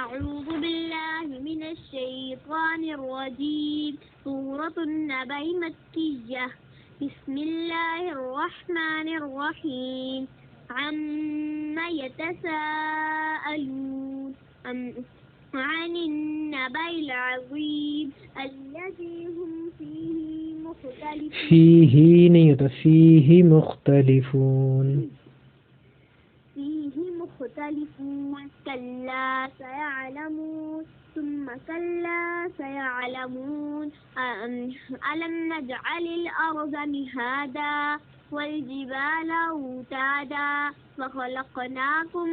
أعوذ بالله من الشيطان الرجيم سورة النبأ مكية بسم الله الرحمن الرحيم عما يتساءلون عن النبأ العظيم الذي هم فيه مختلفون فيه نہیں ہوتا فيه مختلفون فيه مختلفون كلا سيعلمون ثم كلا سيعلمون ألم نجعل الأرض مهادا والجبال أوتادا وخلقناكم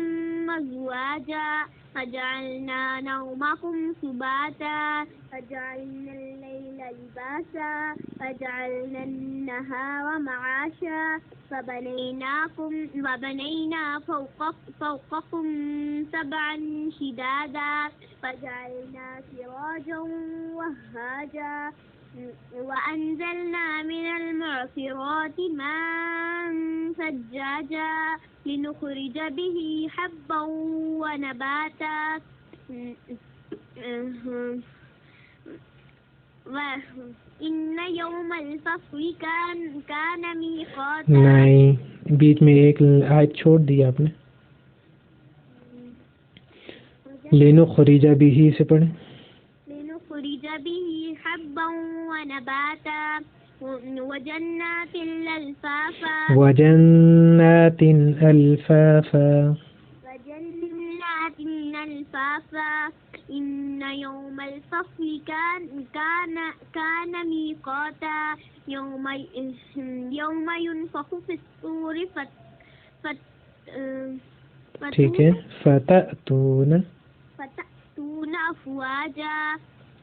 أزواجا وجعلنا نومكم سباتا وجعلنا الليل لباسا وجعلنا النهار معاشا وبنينا فوقكم سبعا شدادا وجعلنا سراجا وهاجا وأنزلنا من المعصرات ماء ثجاجا لنخرج به حبا ونباتا وإن يوم الفصل كان ميقاتا نہیں بیچ میں ایک آیت چھوڑ دی آپ نے لنخرج به سے پڑھیں لنخرج به حبا ونباتا وجنات الفافا وجنات الفافا وجنات الفافا إن يوم الفصل كان ميقاتا يوم ينفخ في الصور ٹھیک ہے فتأتون أفواجا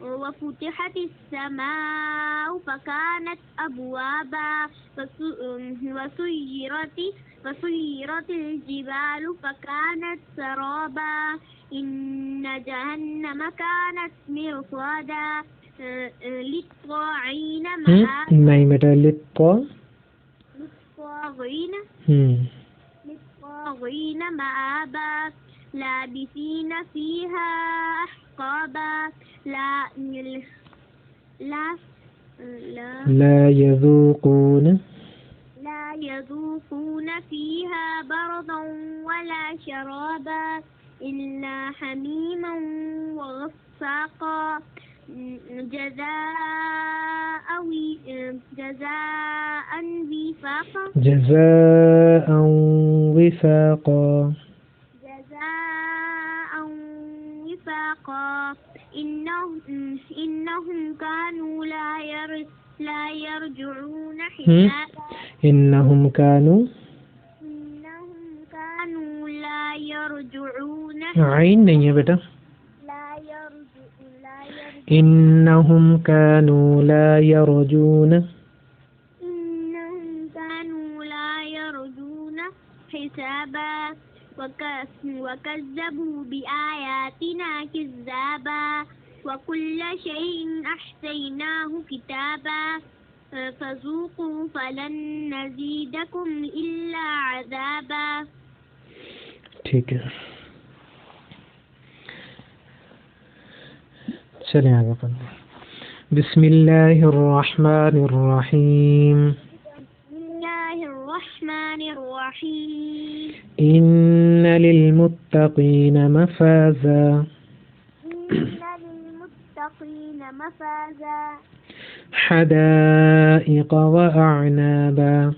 وفتحت السماء فكانت أبوابا وسيرت الجبال فكانت سرابا إن جهنم كانت مرصادا للطاغين نہیں بیٹا للطاغين مآبا لابثين فيها أحقابا لا يذوقون فيها بردا ولا شرابا إلا حميما وغساقا جزاء وفاقا إنهم كانوا لا يرجعون حسابا إنهم كانوا لا يرجعون عین نہیں ہے بیٹا إنهم كانوا لا يرجون حسابا وكذبوا بآياتنا كذابا وكل شيء أحصيناه كتابا فذوقوا فلن نزيدكم إلا عذابا ٹھیک ہے چلیں آگے پڑھیں بسم اللہ الرحمن الرحیم إن للمتقين مفازا حدائق وأعنابا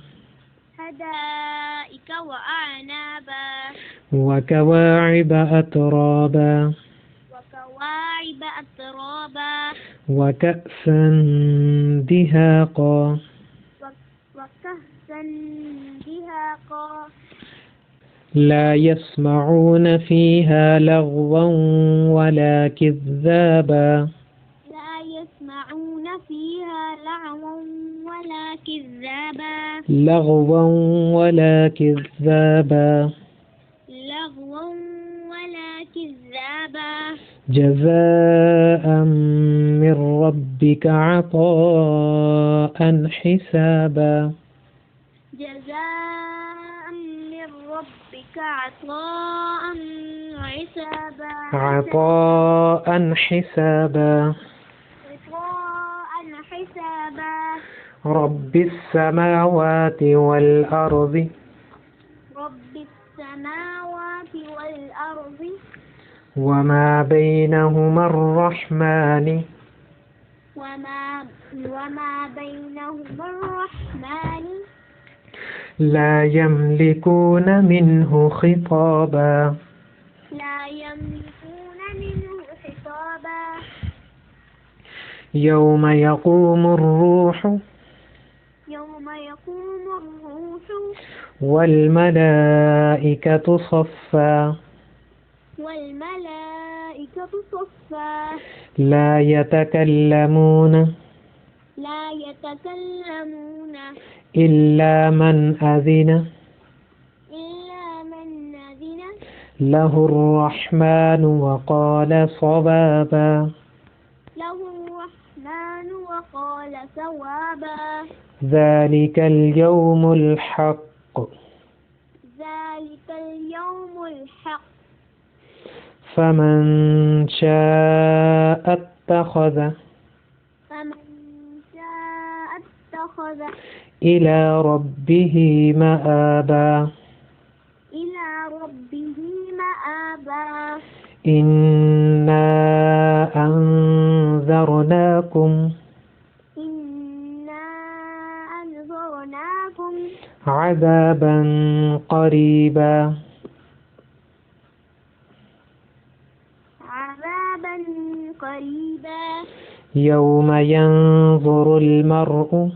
وكواعب أترابا وكأسا دهاقا لا يسمعون فيها لغوا ولا كذابا جزاء من ربك عطاء حسابا ربك عطاء حسابا عطاء حسابا رب السماوات والأرض وما بينهما الرحمن لا يملكون منه خطابا يوم يقوم الروح والملائكة صفا لا يتكلمون إلا من أذن له الرحمن وقال صوابا ذلك اليوم الحق فمن شاء اتخذ إلى ربه مآبا إنا أنذرناكم عذابا قريبا يوم ينظر المرء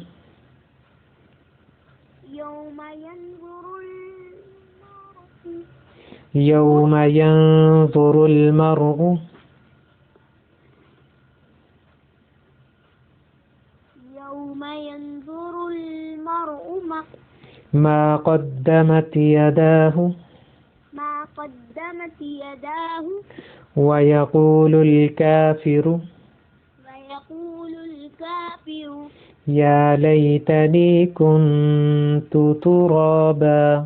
ما قدمت يداه ويقول الكافر يا ليتني كنت ترابا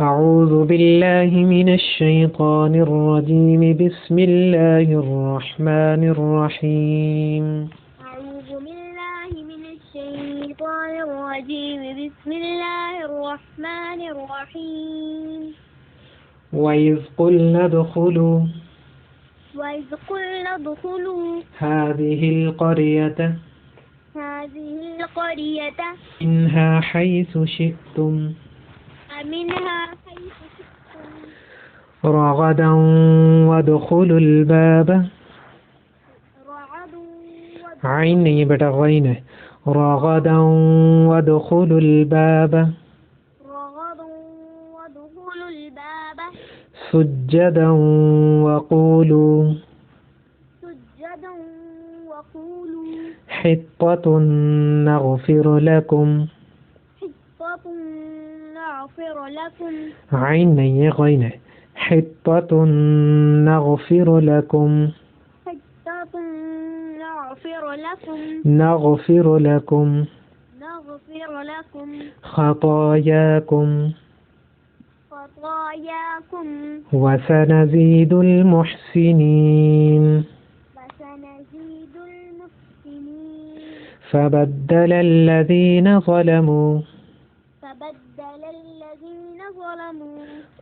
أعوذ بالله من الشيطان الرجيم بسم الله الرحمن الرحيم أعوذ بالله من الشيطان الرجيم بسم الله الرحمن الرحيم وإذ قلنا ادخلوا هذه القرية منها حيث شئتم رغدا وادخلوا الباب عيني بتغينه رغدا وادخلوا الباب سجدا وقولوا حطة نغفر لكم عيني غينه حطة نغفر لكم خطاياكم وسنزيد المحسنين فبدل الذين ظلموا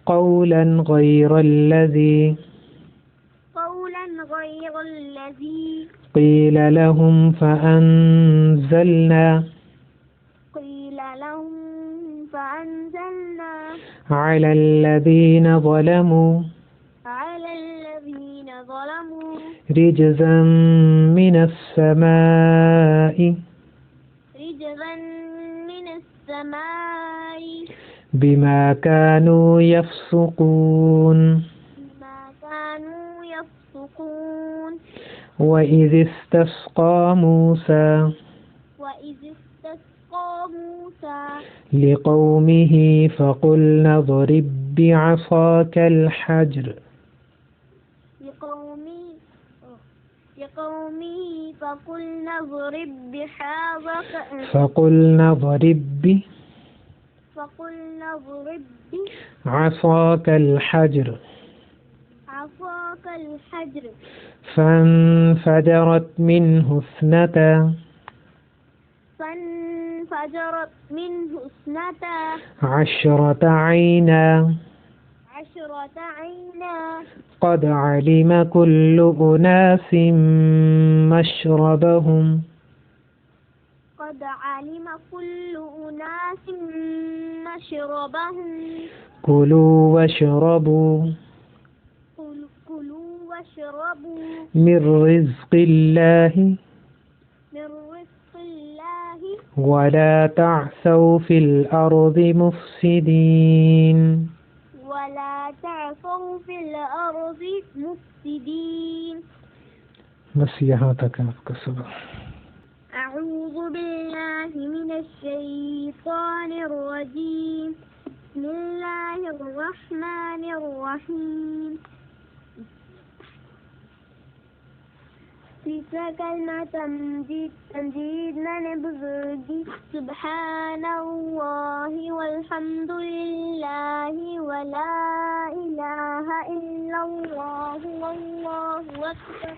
قولا غير الذي قيل لهم فأنزلنا على الذين ظلموا رجزا من السماء بما كانوا يفسقون وإذ استسقى موسى لقومه فقلنا اضرب بعصاك الحجر لقومه فقلنا اضرب عصاك الحجر فانفجرت منه اثنتا عشرة عينا قد علم كل أناس مشربهم كلوا واشربوا من رزق الله ولا تعثوا في الأرض مفسدين بس یہاں تک آپ کا سبق. أعوذ بالله من الشيطان الرجيم بسم الله الرحمن الرحيم تیسرا کلمہ تمجید میں بزرگی سبحان اللہ والحمد للہ ولا الہ الا اللہ واللہ اکبر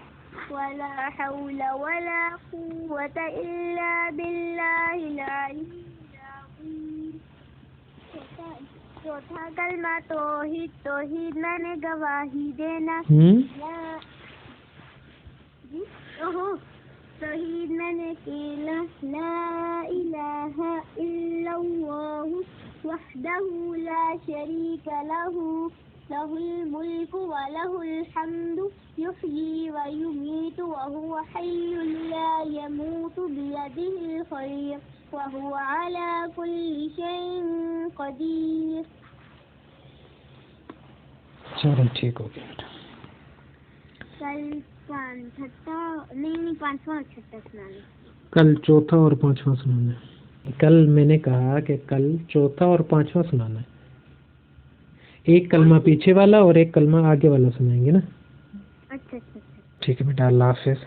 ولا حول ولا قوة الا باللہ العلی العظیم. چوتھا کلمہ توحید میں نے گواہی دینا توحید میں نے کہنا لا الہ الا اللہ وحدہ لا شریک لہ لہ الملک ولہ الحمد یحیی ویمیت وہو حی لا یموت بیدہ الخیر وہو علی کل شیء قدیر. چلو ٹھیک ہو گیا. کل چوتھا اور پانچواں سنانا ہے. کل میں نے کہا کہ کل چوتھا اور پانچواں سنانا ہے. ایک کلمہ پیچھے والا اور ایک کلمہ آگے والا سنائیں گے نا. اچھا ٹھیک ہے بیٹا, اللہ حافظ.